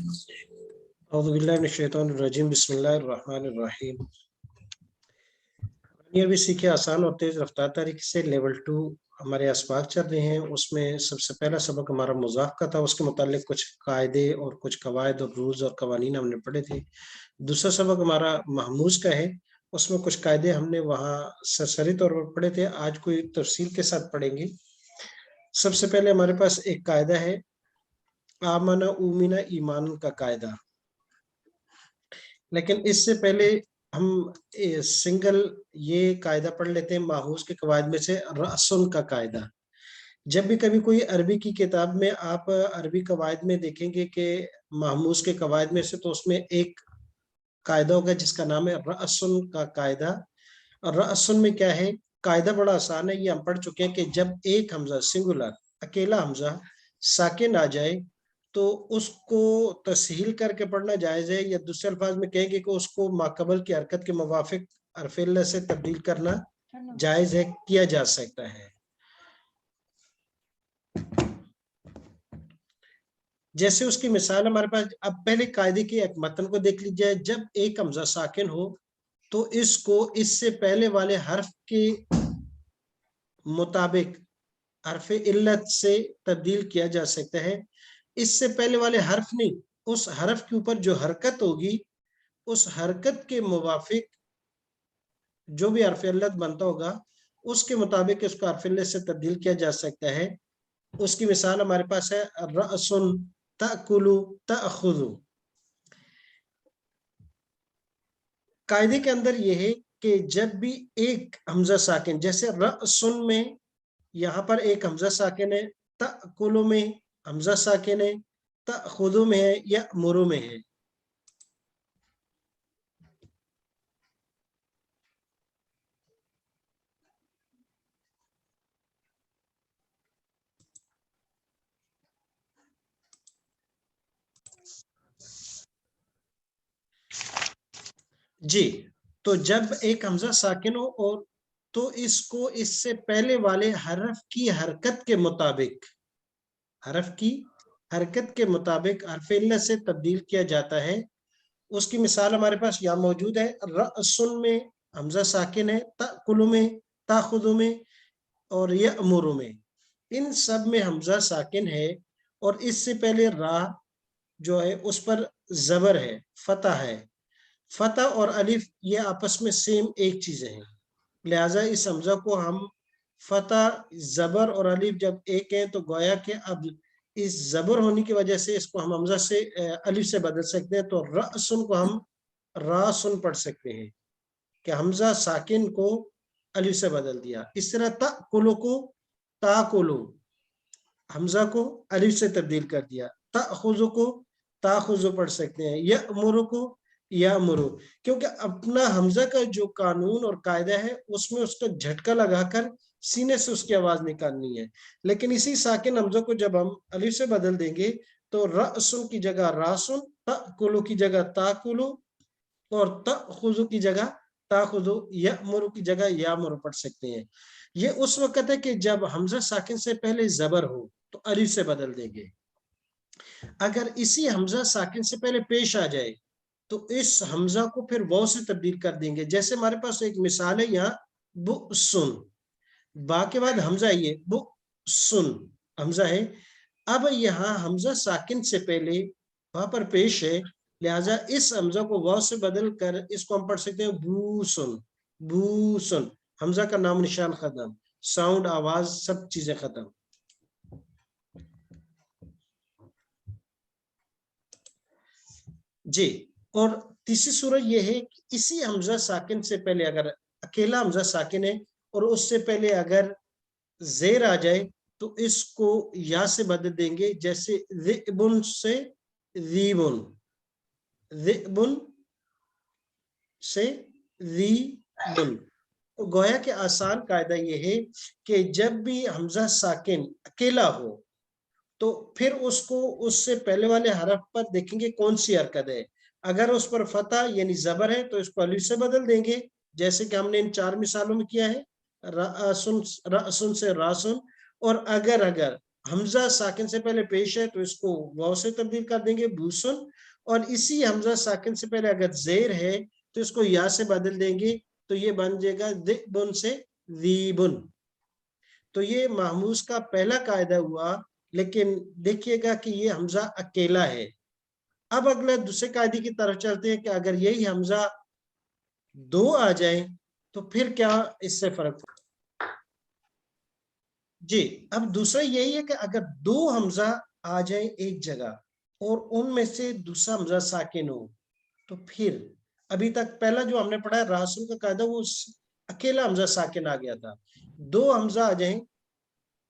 औज़ुबिल्लाहिमिनश्शैतानिर्रजीम बिस्मिल्लाहिर्रहमानिर्रहीम। ये भी सीखे आसान और तेज रफ्तार तरीके से लेवल 2 हमारे असबाक चल रहे हैं। उसमें सबसे पहला सबक हमारा मुज़ाफ का था, उसके मुतालिक कुछ कायदे और कुछ कवायद और रूल्स और कवानीन हमने पढ़े थे। दूसरा सबक हमारा महमूज का है, उसमें कुछ कायदे हमने वहाँ सरसरी तौर पर पढ़े थे, आज कोई तफसील के साथ पढ़ेंगे। सबसे पहले हमारे पास एक कायदा है आमना उमिना ईमान का कायदा, लेकिन इससे पहले हम सिंगल ये कायदा पढ़ लेते हैं माहूज के कवायद में से रअसन का कायदा। जब भी कभी कोई अरबी की किताब में आप अरबी कवायद में देखेंगे कि महमूज के कवायद में से, तो उसमें एक कायदा होगा जिसका नाम है रअसन का कायदा। और रअसन में क्या है, कायदा बड़ा आसान है, ये हम पढ़ चुके हैं कि जब एक हमजा सिंगुलर अकेला हमजा साकिन आ जाए तो उसको तस्हील करके पढ़ना जायज है, या दूसरे अल्फाज में कहेंगे कि उसको माकबल की हरकत के मुवाफिक हरफ-ए-इल्ला से तब्दील करना जायज है, किया जा सकता है। जैसे उसकी मिसाल हमारे पास, अब पहले कायदे के एक मतन को देख लीजिए। जब एक हमजा साकिन हो तो इसको इससे पहले वाले हर्फ के मुताबिक हरफ-ए-इल्लत से तब्दील किया जा सकता है। इससे पहले वाले हर्फ नहीं, उस हर्फ के ऊपर जो हरकत होगी उस हरकत के मुवाफिक जो भी हरफ-ए-इल्लत बनता होगा उसके मुताबिक इसको हरफ-ए-इल्लत से तब्दील किया जा सकता है। उसकी मिसाल हमारे पास है रअसुन तअकुलु तअखुदु। कायदे के अंदर यह है कि जब भी एक हमजा साकिन, जैसे रअसुन में यहाँ पर एक हमजा साकिन है, तअकुलु में हमजा साकिन है, तअखुदु में है या मुरु में है। जी, तो जब एक हमजा साकिन हो और तो इसको इससे पहले वाले हरफ की हरकत के मुताबिक, हरफ की हरकत के मुताबिक हरफ-ए-इल्लत से तब्दील किया जाता है। उसकी मिसाल हमारे पास यहाँ मौजूद है। रअसुन में हमजा साकिन है, तअकुलु में, ताखुदु में और यअमुरु में, इन सब में हमजा साकिन है और इससे पहले रा जो है उस पर जबर है, फतह है। फतह और अलिफ ये आपस में सेम एक चीजें हैं, लिहाजा इस हमजा को हम फतह, जबर और अलिफ जब एक है तो गोया के अब इस जबर होने की वजह से इसको हम हमजा से अलिफ से बदल सकते हैं। तो रअसुन को हम रासुन पढ़ सकते हैं कि हमजा साकिन को अलिफ से बदल दिया। इस तरह तअकुलु को ताकुलु, हमजा को अलिफ से तब्दील कर दिया। तअखुज़ु को ताखुज़ु पढ़ सकते हैं। यअमुरु को यामुरु, क्योंकि अपना हमजा का जो कानून और कायदा है उसमें उसका झटका लगाकर सीने से उसकी आवाज निकालनी है। लेकिन इसी साकिन हमजा को जब हम अलिफ से बदल देंगे तो रअसुन की जगह रासुन, तअकुलु की जगह ताकुलु और तअखुज़ु की जगह ताखुज़ु, यअमुरु की जगह यामुरु पढ़ सकते हैं। ये उस वक्त है कि जब हमजा साकिन से पहले जबर हो तो अलिफ से बदल देंगे। अगर इसी हमजा साकिन से पहले पेश आ जाए तो इस हमजा को फिर वाव से तब्दील कर देंगे। जैसे हमारे पास एक मिसाल है यहाँ बुसुन, बा के बाद हमजा, ये बुसुन हमजा है। अब यहाँ हमजा साकिन से पहले वहां पर पेश है, लिहाजा इस हमजा को वाव से बदल कर इसको हम पढ़ सकते हैं बूसुन। बूसुन, हमजा का नाम निशान खत्म, साउंड, आवाज, सब चीजें खत्म। जी, और तीसरी सूरत यह है कि इसी हमजा साकिन से पहले अगर अकेला हमजा साकिन है और उससे पहले अगर जेर आ जाए तो इसको या से बदल देंगे। जैसे ज़िबुन से ज़ीबुन, ज़िबुन से ज़ीबुन। तो गोया के आसान कायदा यह है कि जब भी हमजा साकिन अकेला हो तो फिर उसको उससे पहले वाले हरफ पर देखेंगे कौन सी हरकत है। अगर उस पर फतह यानी जबर है तो इसको अलिफ से बदल देंगे, जैसे कि हमने इन 4 मिसालों में किया है, रअसुन, रअसुन से रासुन। और अगर हमजा साकिन से पहले पेश है तो इसको वाव से तब्दील कर देंगे बूसुन, اور اسی حمزہ ساکن سے پہلے اگر زیر ہے تو اس کو یا سے بدل دیں گے تو یہ بن جائے گا ذئبن سے ذیبن. تو یہ محموز کا پہلا قاعدہ ہوا، لیکن دیکھیے گا کہ یہ حمزہ اکیلا ہے. اب اگلے دوسرے قاعدے کی طرف چلتے ہیں کہ اگر یہی حمزہ دو آ جائیں تو پھر کیا اس سے فرق پڑتا؟ جی اب دوسرا یہی ہے کہ اگر دو حمزہ آ جائیں ایک جگہ اور ان میں سے دوسرا حمزہ ساکن ہو تو پھر ابھی تک پہلا جو ہم نے پڑھا ہے راسل کا قاعدہ وہ اکیلا حمزہ ساکن آ گیا تھا. دو حمزہ آ جائیں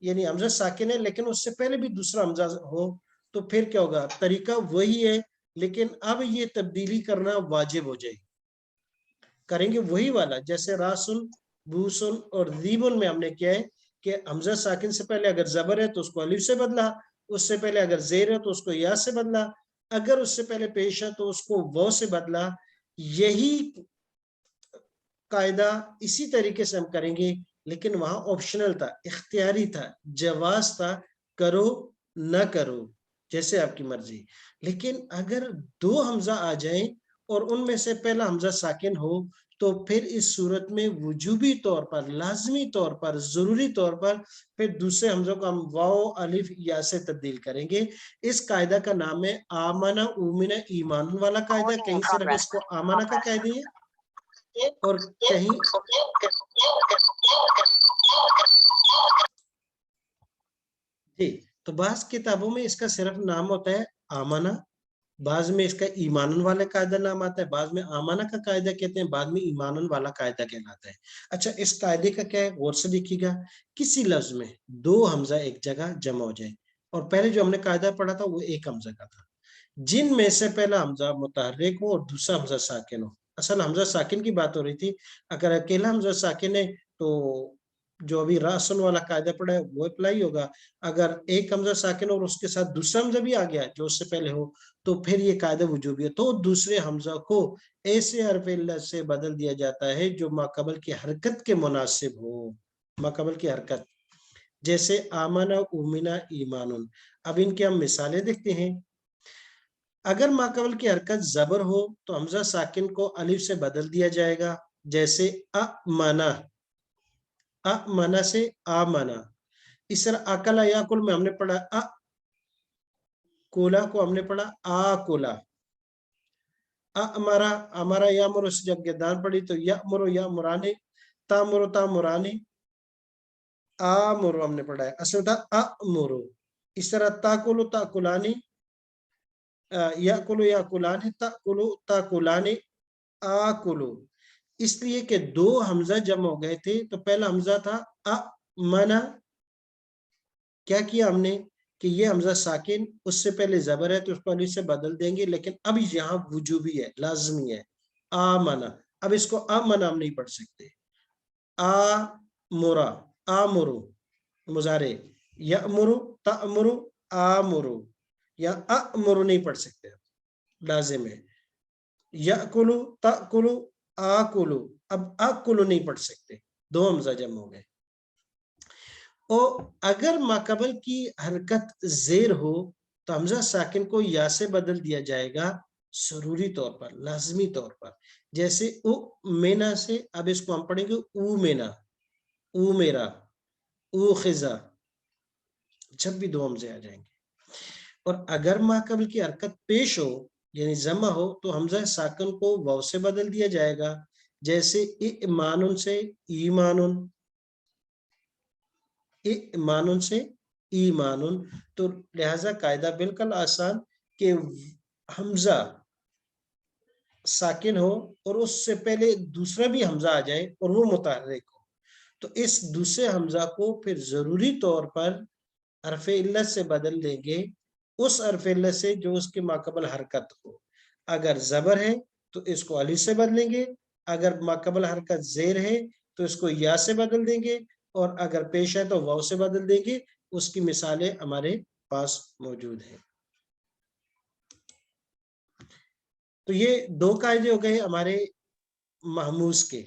یعنی حمزہ ساکن ہے لیکن اس سے پہلے بھی دوسرا حمزہ ہو تو پھر کیا ہوگا؟ طریقہ وہی ہے لیکن اب یہ تبدیلی کرنا واجب ہو جائے. کریں گے وہی والا جیسے راسن بوسن اور ذیبن میں ہم نے کیا ہے کہ حمزہ ساکن سے پہلے اگر زبر ہے تو اس کو الف سے بدلا، اس سے پہلے اگر زیر ہے تو اس کو یا سے بدلا، اگر اس سے پہلے پیش ہے تو اس کو وہ سے بدلا. یہی قاعدہ اسی طریقے سے ہم کریں گے لیکن وہاں آپشنل تھا، اختیاری تھا، جواز تھا، کرو نہ کرو جیسے آپ کی مرضی. لیکن اگر دو حمزہ آ جائیں اور ان میں سے پہلا حمزہ ساکن ہو تو پھر اس صورت میں وجوبی طور پر، لازمی طور پر، ضروری طور پر پھر دوسرے حمزوں کو ہم واو الف یا سے تبدیل کریں گے. اس قاعدہ کا نام ہے آمنہ اومنہ ایمان والا قاعدہ. کہیں صرف اس کو آمنہ کا قاعدہ ہے اور کہیں جی تو بعض کتابوں میں اس کا صرف نام ہوتا ہے آمنہ، بعض میں اس کا ایمانن والا قاعدہ نام آتا ہے، بعض میں آمنہ کا قاعدہ کہتے ہیں، بعض میں ایمانن والا قاعدہ کہلاتا ہے. اچھا اس قاعدے کا کیا ہے غور سے دیکھیے گا. کسی لفظ میں دو حمزہ ایک جگہ جمع ہو جائے اور پہلے جو ہم نے قاعدہ پڑھا تھا وہ ایک حمزہ کا تھا، جن میں سے پہلا حمزہ متحرک ہو اور دوسرا حمزہ ساکن ہو. اصل حمزہ ساکن کی بات ہو رہی تھی. اگر اکیلا حمزہ ساکن ہے تو جو ابھی راسن والا قاعدہ پڑا ہے وہ اپلائی ہوگا. اگر ایک حمزہ ساکن اور اس کے ساتھ دوسرا حمزہ بھی آ گیا جو اس سے پہلے ہو تو پھر یہ قاعدہ وجوبی ہے. تو دوسرے حمزہ کو ایسے حرف علت سے بدل دیا جاتا ہے جو ماقبل کی حرکت کے مناسب ہو. ماقبل کی حرکت جیسے آمنہ اومنہ ایمانن. اب ان کی ہم مثالیں دیکھتے ہیں. اگر ماقبل کی حرکت زبر ہو تو حمزہ ساکن کو الف سے بدل دیا جائے گا جیسے امنہ، امنہ سے آمنہ. اس طرح اکلا یاکل میں ہم نے پڑھا کولا کو ہم نے پڑھا آکولا. امرا، امرا یامرو سے جب گردان پڑی تو یامرو یامرانے، تامرو تامرانے، آمرو ہم نے پڑھا ہے اصل تھا امرو. اس طرح تاکلو تاکلانی، یاکلو یاکلانی، تاکلو تاکلانی، آکلو. اس لیے کہ دو حمزہ جمع ہو گئے تھے تو پہلا حمزہ تھا امنہ. کیا کیا ہم نے کہ یہ حمزہ ساکن اس سے پہلے زبر ہے تو اس کو الف سے بدل دیں گے لیکن اب یہاں وجوبی ہے، لازمی ہے آمنہ. اب اس کو امنہ ہم نہیں پڑھ سکتے. آمرا، آمرو مضارع، یامرو تامرو آمرو، یا امرو نہیں پڑھ سکتے، لازم ہے. یاکلو تاکلو آکلو، اب آکلو نہیں پڑھ سکتے، دو حمزہ جمع ہو گئے. اور اگر ماقبل کی حرکت زیر ہو تو حمزہ ساکن کو یا سے بدل دیا جائے گا ضروری طور پر، لازمی طور پر. جیسے او مینا سے اب اس کو ہم پڑھیں گے او مینا، او میرا، او خزا، جب بھی دو حمزے آ جائیں گے. اور اگر ماقبل کی حرکت پیش ہو یعنی ضمہ ہو تو حمزہ ساکن کو واو سے بدل دیا جائے گا جیسے ایمانن سے ایمانن، ایمانن سے ایمانن. تو لہذا قاعدہ بالکل آسان کہ حمزہ ساکن ہو اور اس سے پہلے دوسرا بھی حمزہ آ جائے اور وہ متحرک ہو تو اس دوسرے حمزہ کو پھر ضروری طور پر حرف علت سے بدل دیں گے، اس حرف علت سے جو اس کے ماقبل حرکت ہو. اگر زبر ہے تو اس کو الف سے بدلیں گے، اگر ماقبل حرکت زیر ہے تو اس کو یا سے بدل دیں گے، اور اگر پیش ہے تو واو سے بدل دیں گے. اس کی مثالیں ہمارے پاس موجود ہیں. تو یہ دو قاعدے ہو گئے ہمارے محموز کے.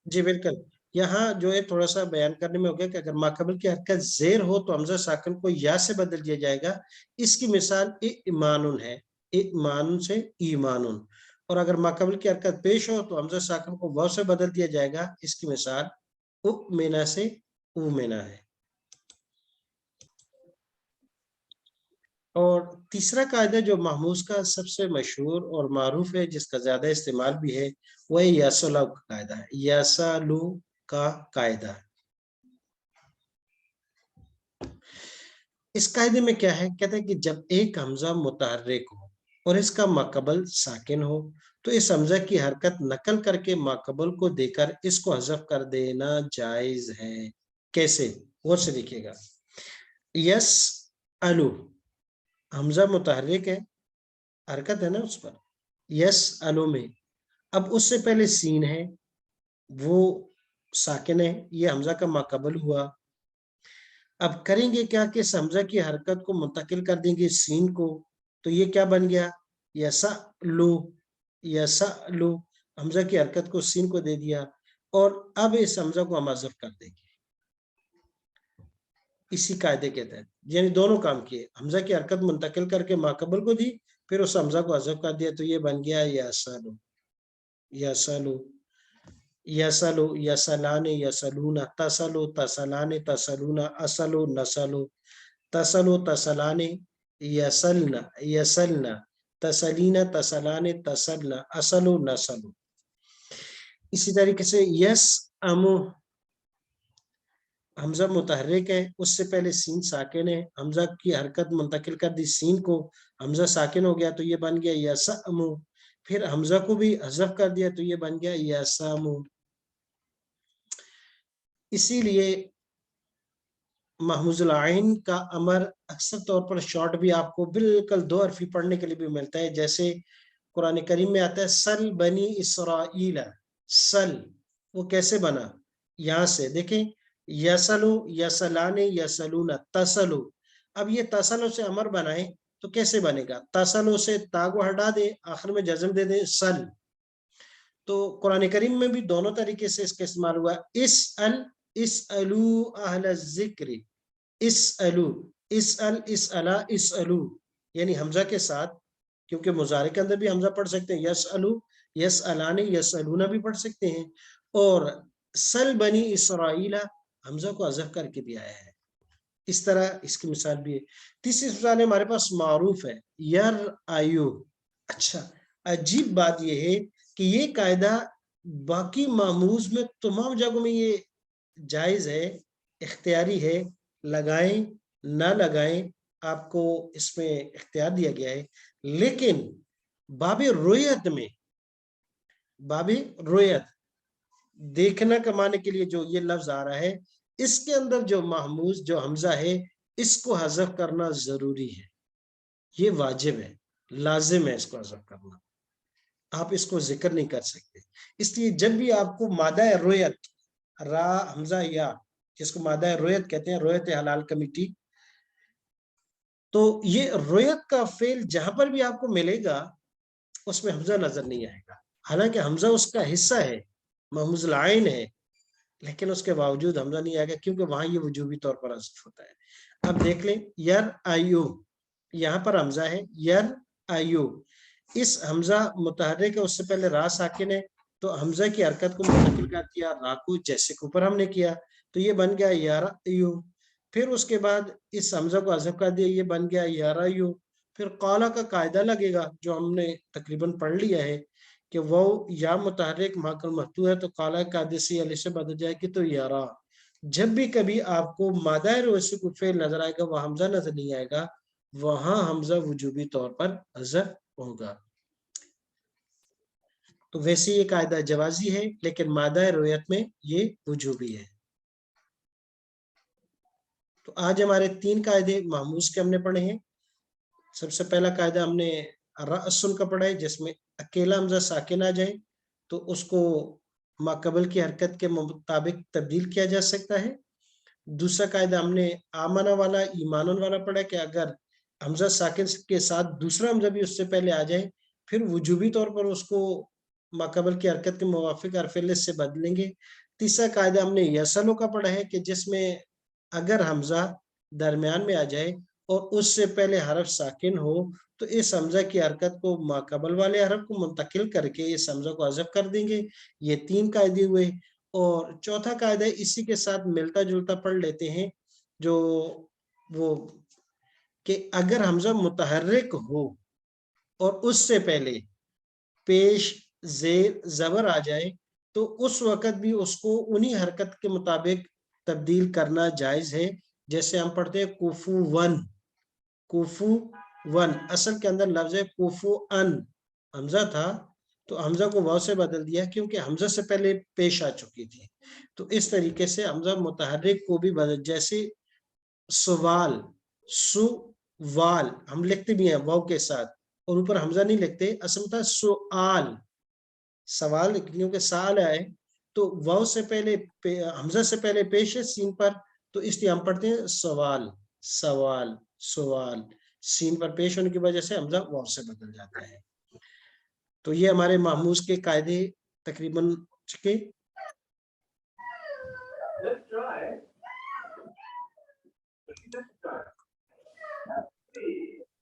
جی بالکل. यहाँ जो है थोड़ा सा बयान करने में हो गया कि अगर माकबल की हरकत जेर हो तो हमजा साकिन को या से बदल दिया जाएगा। इसकी मिसाल इमानुन है, इमानुन से ईमानुन। और अगर माकबल की हरकत पेश हो तो हमजा साकिन को वाव से बदल दिया जाएगा। इसकी मिसाल उमेना से उमेना है। और तीसरा कायदा जो महमूज का सबसे मशहूर और मारूफ है, जिसका ज्यादा इस्तेमाल भी है, वह यासलू का कायदा है। यासलू का कायदा, इस कायदे में क्या है, कहते हैं कि जब एक हमजा मुतहर्रिक हो और इसका माकबल साकिन हो तो इस हमजा की हरकत नकल करके माकबल को देकर इसको हज़फ कर देना जायज है। कैसे, गौर से देखिएगा। यस अलू, हमजा मुतहर्रिक है, हरकत है ना उस पर, यस अलू में। अब उससे पहले सीन है, वो साकिन है, ये हमजा का माकबल हुआ। अब करेंगे क्या कि हमजा की हरकत को मुंतकिल कर देंगे सीन को, तो ये क्या बन गया, यसअलू, यसअलू। हमजा की हरकत को सीन को दे दिया और अब इस हमजा को हम हज़फ कर देंगे इसी कायदे के तहत। यानी दोनों काम किए, हमजा की हरकत मुंतकिल करके माकबल को दी, फिर उस हमजा को हज़फ कर दिया, तो ये बन गया यसअलू, यसअलू, यसलु, यसलाने, यसलूना, तसलु, तसलाने, तसलूना, असलु, नसलु, तसलु, तसलाने, यसलना, यसलना, तसलीना, तसलाने, तसलना, असलु, नसलु। इसी तरीके से यस अमु, हमजा मुतहर्रिक है, उससे पहले सीन साकिन है, हमजा की हरकत मुंतकिल कर दी सीन को, हमजा साकिन हो गया तो ये बन गया यसअमु। फिर हमजा को भी हज़फ कर दिया तो ये बन गया यसअमु। इसीलिए महमूजुल आइन का अमर अक्सर तौर पर शॉर्ट भी आपको बिल्कुल दो हरफी पढ़ने के लिए भी मिलता है। जैसे कुरान करीम में आता है सल बनी इसराइल, सल, वो कैसे बना, यहां से देखें, यसलु, यसलाने, यसलूना, तसलु। अब ये तसलु से अमर बनाए तो कैसे बनेगा, तसलु से तागो हटा दे, आखिर में जज्म दे दे सल। तो कुरान करीम में भी दोनों तरीके से इसका इस्तेमाल हुआ। इस अलू अहल जिक्र, इस अलू, इस अल, इस अला, इस अलू, यानी हमजा के साथ, क्योंकि मुजारे के अंदर भी हमजा पढ़ सकते हैं, यस अलू, यस अलाने, यस अलूना भी पढ़ सकते हैं। और सल बनी इसराइला, हमजा को हज़फ करके भी आया है। इस तरह इसकी मिसाल भी है। तीसरी मिसाल हमारे पास मारूफ है, यर आयु। अच्छा, अजीब बात यह है कि ये कायदा बाकी मामूज में तमाम जगहों में ये जायज है, इख्तियारी है, लगाएं ना लगाएं, आपको इसमें इख्तियार दिया गया है। लेकिन बाबे रोयत में, बाबे रोयत, देखना कमाने के लिए जो ये लफ्ज आ रहा है, इसके अंदर जो महमूज जो हमजा है, इसको हज़फ करना जरूरी है, ये वाजिब है, लाजिम है इसको हज़फ करना, आप इसको जिक्र नहीं कर सकते। इसलिए जब भी आपको मादा रोयत, रा हमजा या, जिसको मादा रोयत कहते हैं, रोयत हलाल कमेटी, तो ये रोयत का फेल जहां पर भी आपको मिलेगा उसमें हमजा नजर नहीं आएगा। हालांकि हमजा उसका हिस्सा है, महमूजुल आइन है, लेकिन उसके बावजूद हमजा नहीं आएगा क्योंकि वहां ये वजूबी तौर पर हज़फ होता है। अब देख लें, यर आयु, यहाँ पर हमजा है, यर आयु, इस हमजा मुतहर्रिक है, उससे पहले रा साकिन है, तो हमजा की हरकत को मुंतकिल कर दिया रा को, जैसे के ऊपर हमने किया, तो ये बन गया यारा यू। फिर उसके बाद इस हमजा को हज़फ कर दिया, ये बन गया यारा यू। फिर काला का कायदा लगेगा जो हमने तकरीबन पढ़ लिया है कि वो या मुतहर्रिक माकल महतू है तो काला कायदे से अली से बदल जाएगी, तो यारा। जब भी कभी आपको मादा रोसी को फेल नजर आएगा, वह हमजा नजर नहीं आएगा, वहां हमजा वजूबी तौर पर हज़फ होगा। तो वैसे ये कायदा जवाजी है, लेकिन मादा रोयत में ये वजूबी है। तो आज हमारे 3 कायदे महमूज के हमने पढ़े हैं। सबसे पहला कायदा हमने रअसुन का पढ़ा है, जिसमें अकेला हमजा साकिन आ जाए तो उसको माकबल की हरकत के मुताबिक तब्दील किया जा सकता है। दूसरा कायदा हमने आमना वाला, ईमानुन वाला पढ़ा कि अगर हमजा साकिन के साथ दूसरा हमजा भी उससे पहले आ जाए, फिर वजूबी तौर पर उसको माकबल की हरकत के मुवाफिक हरफ इल्लत से बदलेंगे तीसरा कायदा हमने यसलो का पढ़ा है कि जिसमें अगर हमजा दरमियान में आ जाए और उससे पहले हरफ साकिन हो तो इस हमजा की हरकत को माकबल वाले हरफ को मुंतकिल करके इस हमजा को हज़फ कर देंगे। ये 3 कायदे हुए। और चौथा कायदा इसी के साथ मिलता जुलता पढ़ लेते हैं, जो वो कि अगर हमजा मुतहर्रिक हो और उससे पहले पेश जेर जबर आ जाए तो उस वक्त भी उसको उन्हीं हरकत के मुताबिक तब्दील करना जायज है। जैसे हम पढ़ते हैं कुफू वन, कुफू वन, असल के अंदर लफ्ज है कुफू अन, हमजा था तो हमजा को वाव से बदल दिया क्योंकि हमजा से पहले पेश आ चुकी थी। तो इस तरीके से हमजा मुतहर्रिक को भी बदल, जैसे सवाल, सुवाल हम लिखते भी हैं वाव के साथ और ऊपर हमजा नहीं लिखते, असल में था सुआल, सवाल क्योंकि साल आए तो वाव से पहले हमजा से पहले पेश है सीन पर, तो इसलिए हम पढ़ते हैं सवाल, सवाल, सवाल, सीन पर पेश होने की वजह से हमजा वाव से बदल जाता है। तो ये हमारे महमूज के कायदे तकरीबन के